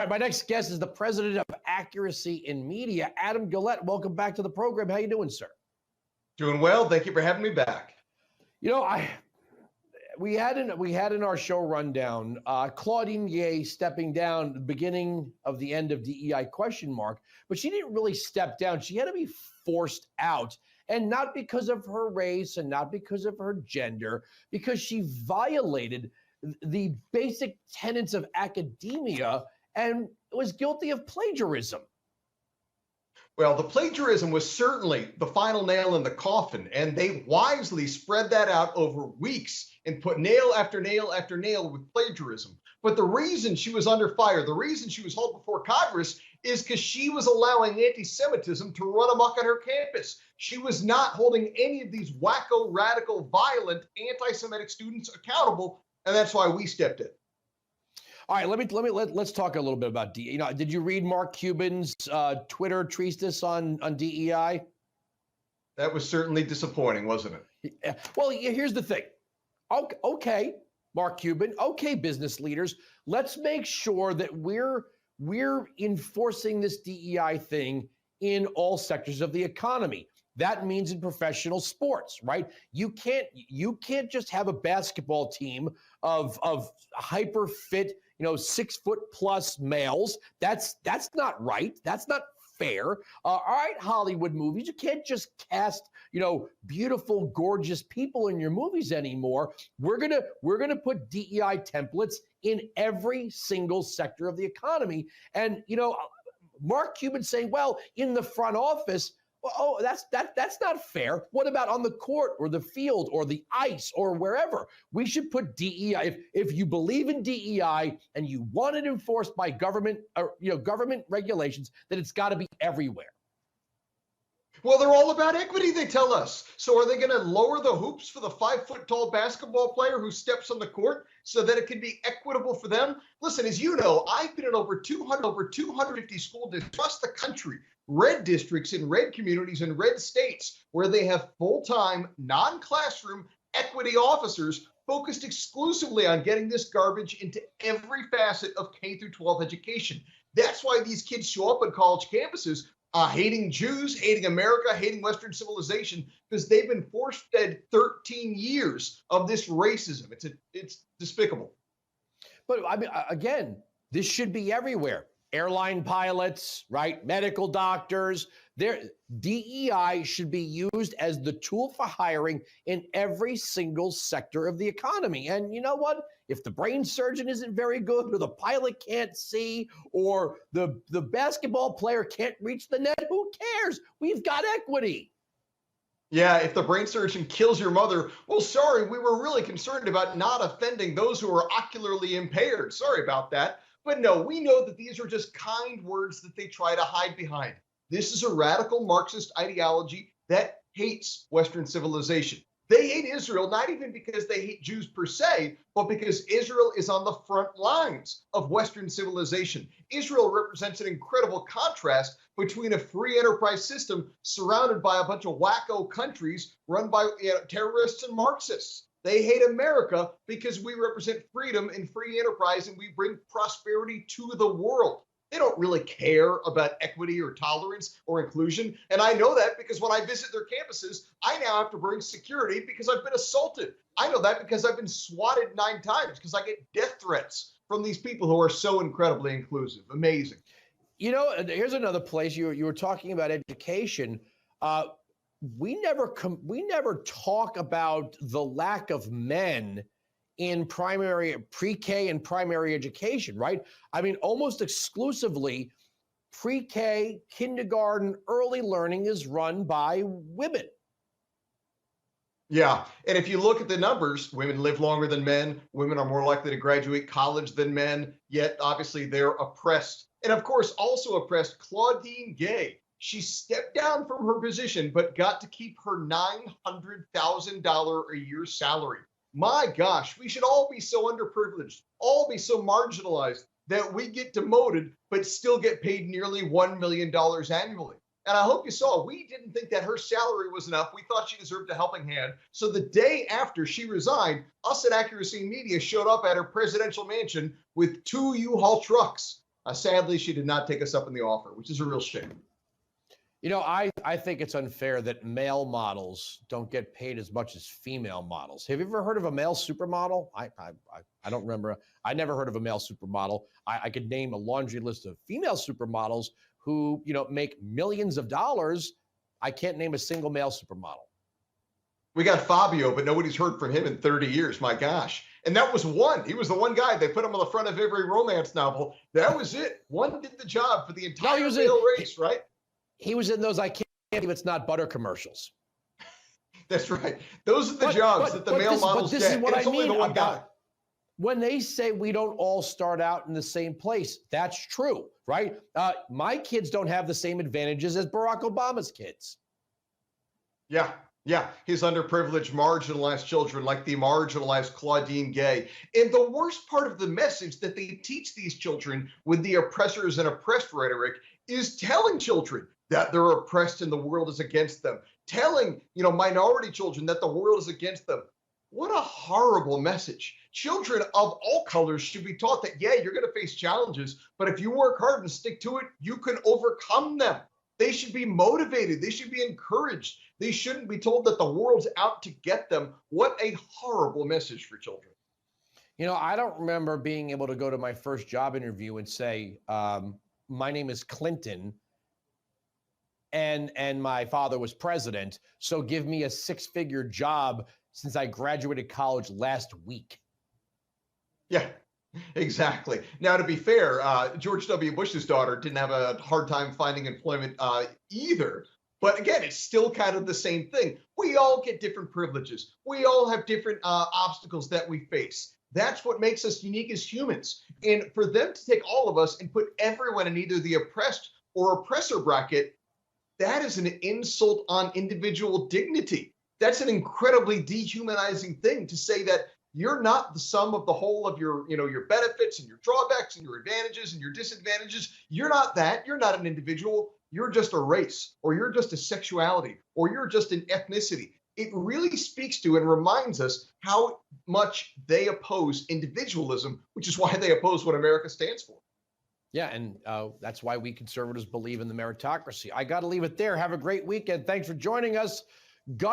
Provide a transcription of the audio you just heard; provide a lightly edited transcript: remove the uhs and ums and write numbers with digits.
All right, my next guest is the president of Accuracy in Media, Adam Guillette. Welcome back to the program. How you doing, sir? Doing well. Thank you for having me back. You know, we had in our show rundown Claudine Gay stepping down at the beginning of the end of DEI ? But she didn't really step down. She had to be forced out, and not because of her race and not because of her gender, because she violated the basic tenets of academia and was guilty of plagiarism. Well, the plagiarism was certainly the final nail in the coffin, and they wisely spread that out over weeks and put nail after nail after nail with plagiarism. But the reason she was under fire, the reason she was hauled before Congress is because she was allowing anti-Semitism to run amok on her campus. She was not holding any of these wacko, radical, violent, anti-Semitic students accountable, and that's why we stepped in. All right, let's talk a little bit about DEI. Did you read Mark Cuban's Twitter treatise on DEI? That was certainly disappointing, wasn't it? Yeah. Well, here's the thing. Okay, Mark Cuban. Okay, business leaders. Let's make sure that we're enforcing this DEI thing in all sectors of the economy. That means in professional sports, right? You can't just have a basketball team of hyper fit, 6 foot plus males. That's not right. That's not fair. All right, Hollywood movies. You can't just cast, beautiful, gorgeous people in your movies anymore. We're gonna put DEI templates in every single sector of the economy. And Mark Cuban saying, well, in the front office. Oh, that's not fair. What about on the court or the field or the ice or wherever? We should put DEI. If you believe in DEI and you want it enforced by government regulations, then it's got to be everywhere. Well, they're all about equity, they tell us. So are they going to lower the hoops for the 5-foot-tall basketball player who steps on the court so that it can be equitable for them? Listen, as you know, I've been in over 250 school districts across the country, red districts in red communities in red states where they have full-time, non-classroom equity officers focused exclusively on getting this garbage into every facet of K through 12 education. That's why these kids show up on college campuses hating Jews, hating America, hating Western civilization, because they've been force-fed 13 years of this racism. It's despicable. But I mean, again, this should be everywhere. Airline pilots, right? Medical doctors. DEI should be used as the tool for hiring in every single sector of the economy. And you know what? If the brain surgeon isn't very good, or the pilot can't see, or the basketball player can't reach the net, who cares? We've got equity. Yeah, if the brain surgeon kills your mother, well, sorry, we were really concerned about not offending those who are ocularly impaired. Sorry about that. But no, we know that these are just kind words that they try to hide behind. This is a radical Marxist ideology that hates Western civilization. They hate Israel, not even because they hate Jews per se, but because Israel is on the front lines of Western civilization. Israel represents an incredible contrast between a free enterprise system surrounded by a bunch of wacko countries run by terrorists and Marxists. They hate America because we represent freedom and free enterprise, and we bring prosperity to the world. They don't really care about equity or tolerance or inclusion. And I know that because when I visit their campuses, I now have to bring security because I've been assaulted. I know that because I've been swatted 9 times because I get death threats from these people who are so incredibly inclusive. Amazing. Here's another place you were talking about education. We never talk about the lack of men in pre-K and primary education, right? I mean, almost exclusively pre-K, kindergarten, early learning is run by women. Yeah, and if you look at the numbers, women live longer than men. Women are more likely to graduate college than men, yet obviously they're oppressed. And of course, also oppressed, Claudine Gay. She stepped down from her position, but got to keep her $900,000 a year salary. My gosh, we should all be so underprivileged, all be so marginalized that we get demoted, but still get paid nearly $1 million annually. And I hope you saw, we didn't think that her salary was enough. We thought she deserved a helping hand. So the day after she resigned, us at Accuracy Media showed up at her presidential mansion with 2 U-Haul trucks. Sadly, she did not take us up on the offer, which is a real shame. I think it's unfair that male models don't get paid as much as female models. Have you ever heard of a male supermodel? I don't remember. I never heard of a male supermodel. I could name a laundry list of female supermodels who, make millions of dollars. I can't name a single male supermodel. We got Fabio, but nobody's heard from him in 30 years. My gosh. And that was one. He was the one guy. They put him on the front of every romance novel. That was it. One did the job for the entire male race, right? He was in those I can't believe it's not butter commercials. That's right. Those are the jobs that the male models get. This is what I mean about guy. When they say we don't all start out in the same place, that's true, right? My kids don't have the same advantages as Barack Obama's kids. Yeah. His underprivileged, marginalized children, like the marginalized Claudine Gay. And the worst part of the message that they teach these children with the oppressors and oppressed rhetoric is telling children that they're oppressed and the world is against them. Telling, minority children that the world is against them. What a horrible message. Children of all colors should be taught that, you're going to face challenges, but if you work hard and stick to it, you can overcome them. They should be motivated. They should be encouraged. They shouldn't be told that the world's out to get them. What a horrible message for children. I don't remember being able to go to my first job interview and say, my name is Clinton and my father was president, so give me a six-figure job since I graduated college last week. Yeah, exactly. Now, to be fair, George W. Bush's daughter didn't have a hard time finding employment either. But again, it's still kind of the same thing. We all get different privileges. We all have different obstacles that we face. That's what makes us unique as humans. And for them to take all of us and put everyone in either the oppressed or oppressor bracket, that is an insult on individual dignity. That's an incredibly dehumanizing thing to say that you're not the sum of the whole of your benefits and your drawbacks and your advantages and your disadvantages. You're not that. You're not an individual. You're just a race, or you're just a sexuality, or you're just an ethnicity. It really speaks to and reminds us how much they oppose individualism, which is why they oppose what America stands for. Yeah, and that's why we conservatives believe in the meritocracy. I got to leave it there. Have a great weekend. Thanks for joining us.